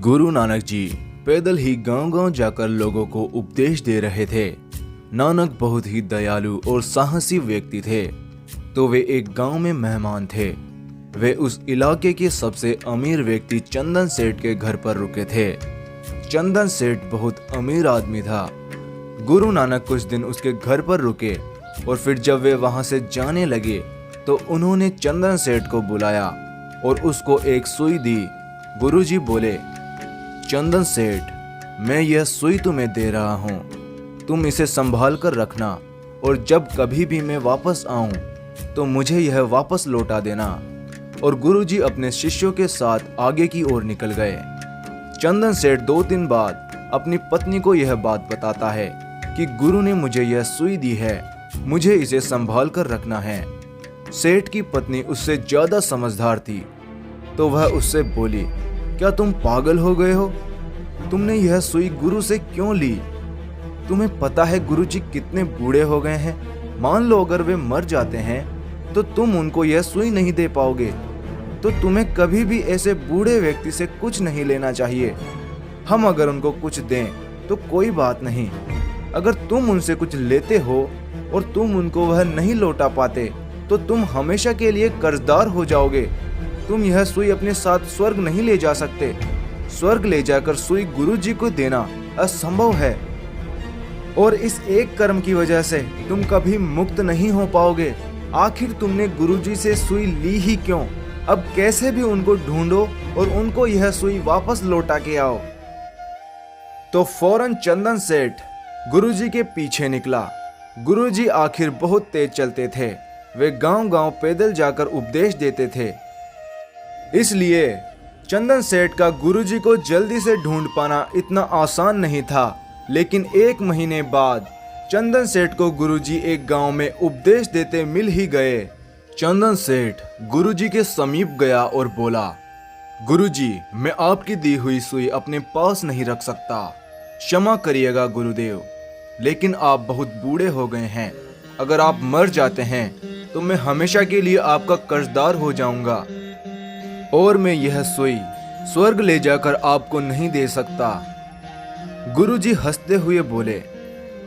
गुरु नानक जी पैदल ही गांव-गांव जाकर लोगों को उपदेश दे रहे थे। नानक बहुत ही दयालु और साहसी व्यक्ति थे। तो वे एक गांव में मेहमान थे। वे उस इलाके के सबसे अमीर व्यक्ति चंदन सेठ के घर पर रुके थे। चंदन सेठ बहुत अमीर आदमी था। गुरु नानक कुछ दिन उसके घर पर रुके और फिर जब वे वहां से जाने लगे तो उन्होंने चंदन सेठ को बुलाया और उसको एक सुई दी। गुरुजी बोले, चंदन सेठ, मैं यह सुई तुम्हें दे रहा हूँ, तुम इसे संभाल कर रखना और जब कभी भी मैं वापस आऊं तो मुझे यह वापस लौटा देना। और गुरुजी अपने शिष्यों के साथ आगे की ओर निकल गए। चंदन सेठ 2 दिन बाद अपनी पत्नी को यह बात बताता है कि गुरु ने मुझे यह सुई दी है, मुझे इसे संभाल कर रखना है। सेठ की पत्नी उससे ज्यादा समझदार थी तो वह उससे बोली, क्या तुम पागल हो गए हो? तुमने यह सुई गुरु से क्यों ली? तुम्हें पता है गुरुजी कितने बूढ़े हो गए हैं। मान लो अगर वे मर जाते हैं तो तुम उनको यह सुई नहीं दे पाओगे। तो तुम्हें कभी भी ऐसे बूढ़े व्यक्ति से कुछ नहीं लेना चाहिए। हम अगर उनको कुछ दें तो कोई बात नहीं, अगर तुम उनसे कुछ लेते हो और तुम उनको वह नहीं लौटा पाते तो तुम हमेशा के लिए कर्जदार हो जाओगे। तुम यह सुई अपने साथ स्वर्ग नहीं ले जा सकते। स्वर्ग ले जाकर सुई गुरुजी को देना असंभव है और इस एक कर्म की वजह से तुम कभी मुक्त नहीं हो पाओगे। आखिर तुमने गुरुजी से सुई ली ही क्यों? अब कैसे भी उनको ढूंढो और उनको यह सुई वापस लौटा के आओ। तो फौरन चंदन सेठ गुरुजी के पीछे निकला। गुरुजी आखिर बहुत तेज चलते थे। वे गांव-गांव पैदल जाकर उपदेश देते थे। इसलिए चंदन सेठ का गुरुजी को जल्दी से ढूंढ पाना इतना आसान नहीं था। लेकिन 1 महीने बाद चंदन सेठ को गुरुजी एक गांव में उपदेश देते मिल ही गए। चंदन सेठ गुरुजी के समीप गया और बोला, गुरुजी, मैं आपकी दी हुई सुई अपने पास नहीं रख सकता। क्षमा करिएगा गुरुदेव, लेकिन आप बहुत बूढ़े हो गए हैं। अगर आप मर जाते हैं तो मैं हमेशा के लिए आपका कर्जदार हो जाऊंगा और मैं यह सुई स्वर्ग ले जाकर आपको नहीं दे सकता। गुरुजी हंसते हुए बोले,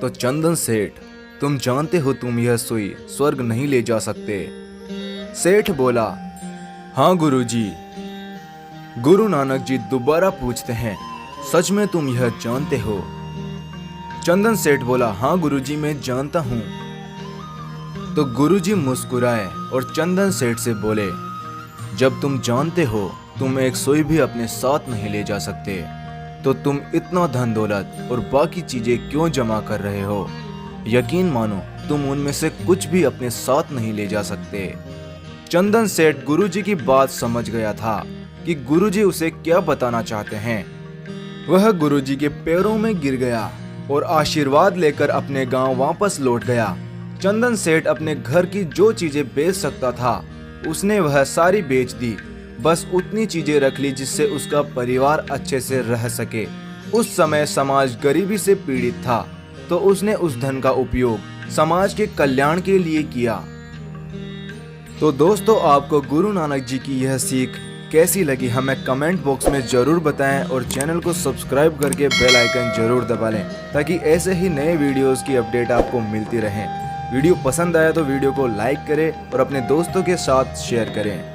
तो चंदन सेठ, तुम जानते हो तुम यह सुई स्वर्ग नहीं ले जा सकते। सेठ बोला, हाँ गुरुजी। गुरु नानक जी दोबारा पूछते हैं, सच में तुम यह जानते हो? चंदन सेठ बोला, हाँ गुरुजी, मैं जानता हूँ। तो गुरुजी मुस्कुराए और चंदन सेठ से बोले, जब तुम जानते हो तुम एक सुई भी अपने साथ नहीं ले जा सकते तो तुम इतना धन दौलत और बाकी चीजें क्यों जमा कर रहे हो? यकीन मानो तुम उनमें से कुछ भी अपने साथ नहीं ले जा सकते। चंदन सेठ गुरुजी की बात समझ गया था कि गुरुजी उसे क्या बताना चाहते हैं। वह गुरुजी के पैरों में गिर गया और आशीर्वाद लेकर अपने गांव वापस लौट गया। चंदन सेठ अपने घर की जो चीजें बेच सकता था उसने वह सारी बेच दी। बस उतनी चीजें रख ली जिससे उसका परिवार अच्छे से रह सके। उस समय समाज गरीबी से पीड़ित था तो उसने उस धन का उपयोग समाज के कल्याण के लिए किया। तो दोस्तों, आपको गुरु नानक जी की यह सीख कैसी लगी हमें कमेंट बॉक्स में जरूर बताएं और चैनल को सब्सक्राइब करके बेल आइकन जरूर दबा लें ताकि ऐसे ही नए वीडियोस की अपडेट आपको मिलती रहे। वीडियो पसंद आया तो वीडियो को लाइक करें और अपने दोस्तों के साथ शेयर करें।